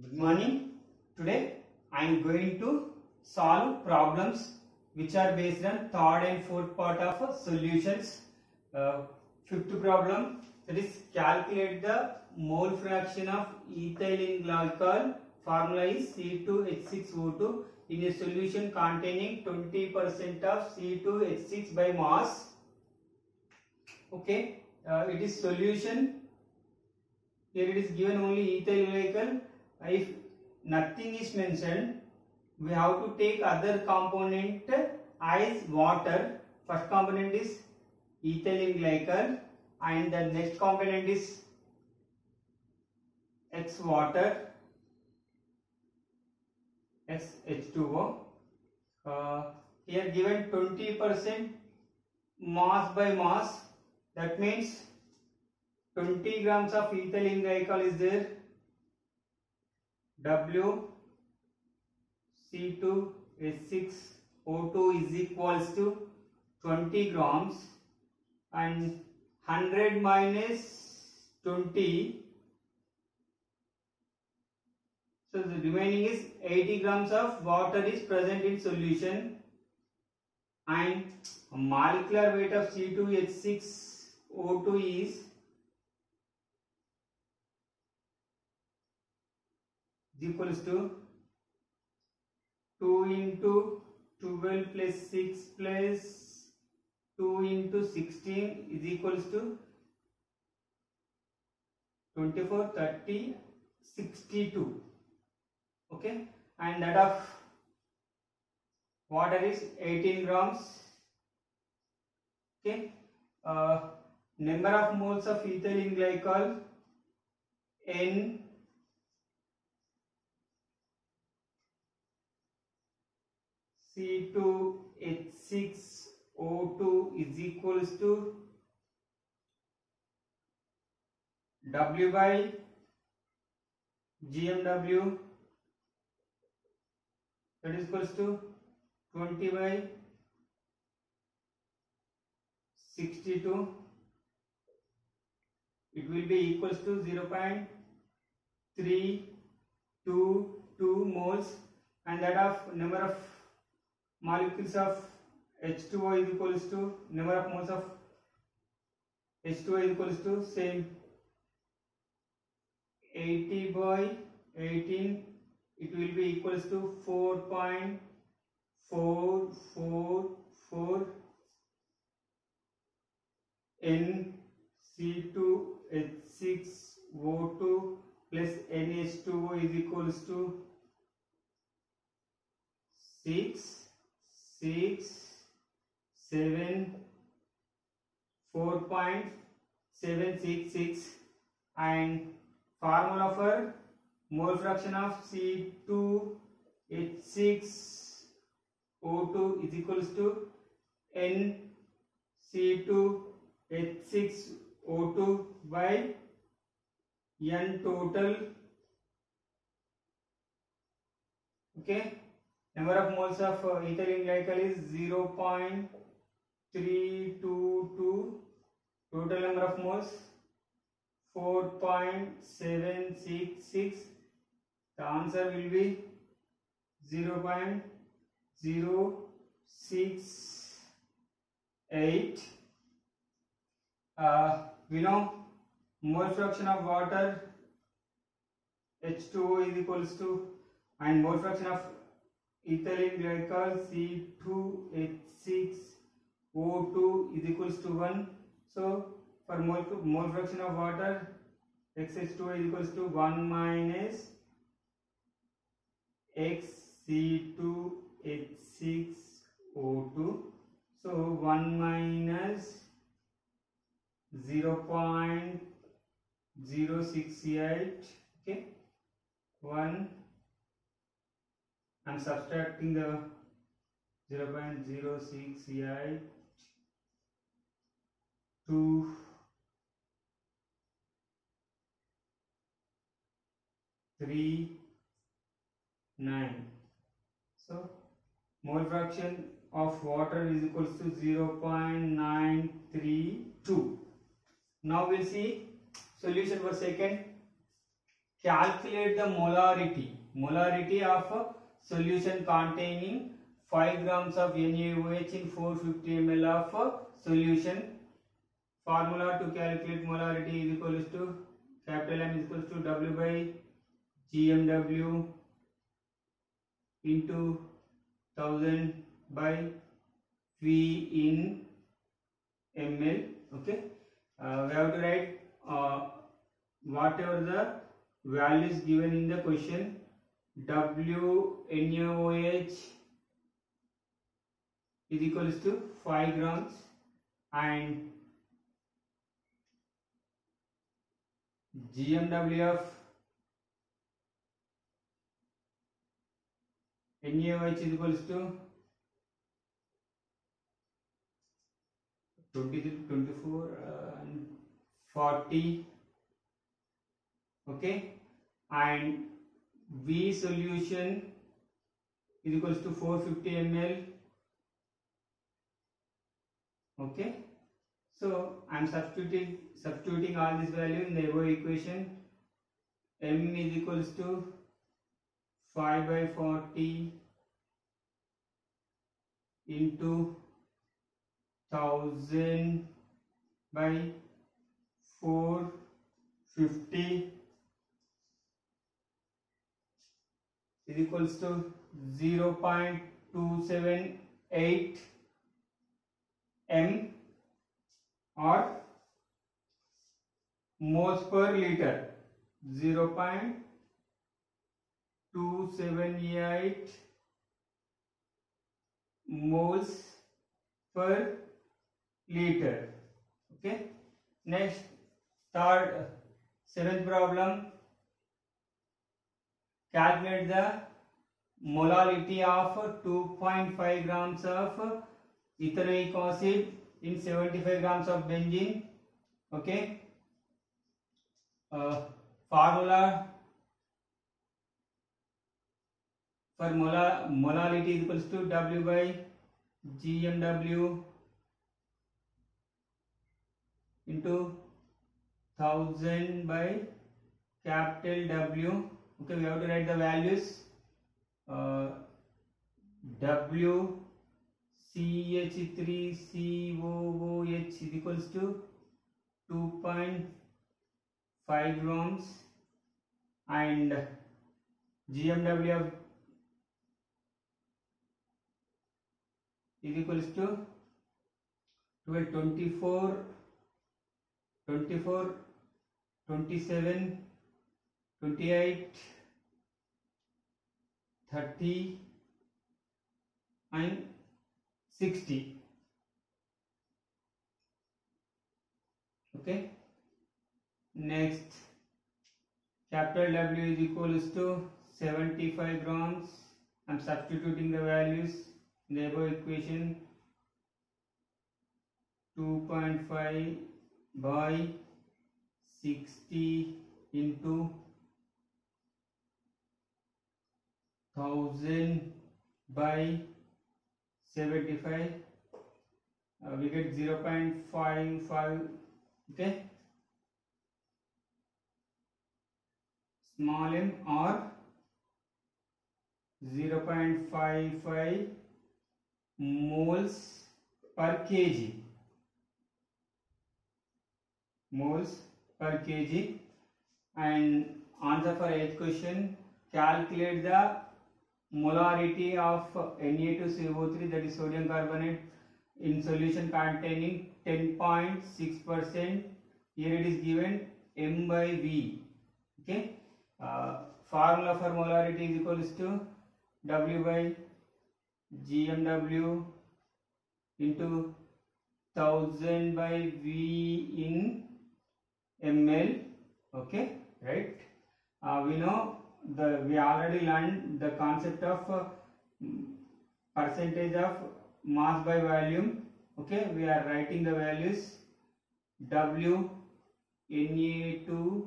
Good morning. Today I am going to solve problems which are based on third and fourth part of solutions. Fifth problem, that is calculate the mole fraction of ethylene glycol. Formula is C2H6O2 in a solution containing 20% of C2H6 by mass. Okay, it is solution. Here it is given only ethyl glycol. If nothing is mentioned, we have to take other component as water. First component is ethylene glycol and the next component is X water, X H2O. Here given 20% mass by mass, that means 20 grams of ethylene glycol is there. W C2H6O2 is equals to 20 grams and 100 minus 20, so the remaining is 80 grams of water is present in solution, and molecular weight of C2H6O2 is equals to 2 into 12 plus 6 plus 2 into 16 is equals to 24, 30, 62. Okay, and that of water is 18 grams. Okay, number of moles of ethylene glycol N C2H6O2 is equals to W by GMW, that is equals to 20 by 62. It will be equals to 0.322 moles, and that of number of molecules of H2O is equals to number of moles of H2O is equals to same 80 by 18. It will be equals to 4.444 N C2H6O2 plus NH2O is equals to 6, 7, 4.766, and formula for mole fraction of C2H6O2 is equals to N C2H6O2 by N total. Okay, number of moles of ethylene glycol is 0.322. Total number of moles 4.766. The answer will be 0.068. We know mole fraction of water H2O is equals to, and mole fraction of ethylene glycol C2H6O2 is equals to 1. So for mole fraction of water XH2O is equals to 1 minus X C2H6O2. So 1 minus 0.068. Okay, 1. I am subtracting the 0.068 to 3.9. So mole fraction of water is equals to 0.932. Now we'll see solution for second. calculate the molarity of a solution containing 5 grams of NaOH in 450 ml of solution. Formula to calculate molarity is equals to capital M is equals to W by GMW into 1000 by V in ml. Okay, we have to write whatever the values given in the question. WNaOH is equals to 5 grams and GMW of NaOH is equals to 23, 24 and 40. Okay, and V solution is equals to 450 ml. Okay, so I am substituting all this value in the above equation. M is equals to 5 by 40 into 1000 by 450 is equals to 0.278 m or moles per liter. 0.278 moles per liter. Okay, next seventh problem. Calculate the molality of 2.5 grams of ethanoic acid in 75 grams of benzene. Okay, formula for molality is equals to W by GMW into 1000 by capital W. Okay, we have to write the values. W CH3COOH is equals to 2.5 grams and GMW is equals to 24, 27, 28, 30 and 60. Okay, next capital W is equals to 75 grams. I am substituting the values in the above equation. 2.5 by 60 into 1000 by 75, we get 0.55. Okay, small m or 0.55 moles per kg. Moles per kg. And answer for 8th question. Calculate the molarity of Na2CO3, that is sodium carbonate, in solution containing 10.6%. Here it is given M by V. Okay, formula for molarity is equals to W by GMW into 1000 by V in ml. Okay, right? We know we already learned the concept of percentage of mass by volume. Okay, we are writing the values. W Na2CO3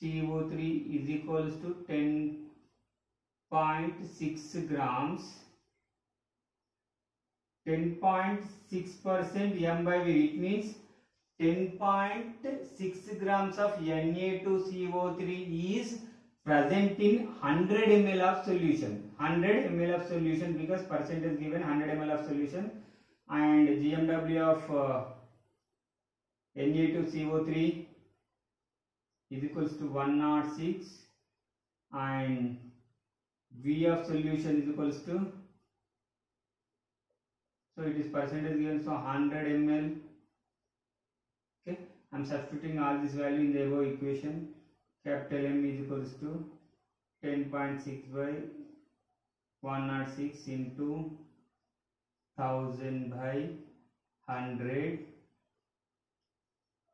is equals to 10.6 grams. 10.6% M by V. It means 10.6 grams of Na2CO3 is present in 100 ml of solution. 100 ml of solution because percentage given 100 ml of solution, and GMW of Na2CO3 is equals to 106, and V of solution is equals to, so it is percentage given, so 100 ml. Okay, I am substituting all this value in the above equation. Capital M is equals to 10.6 by 106 into 1000 by 100.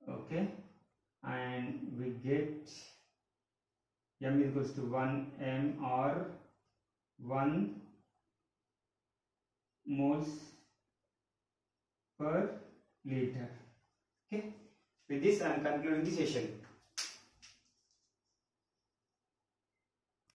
Okay, and we get M is equals to 1 m or 1 moles per liter. Okay, with this I am concluding the session.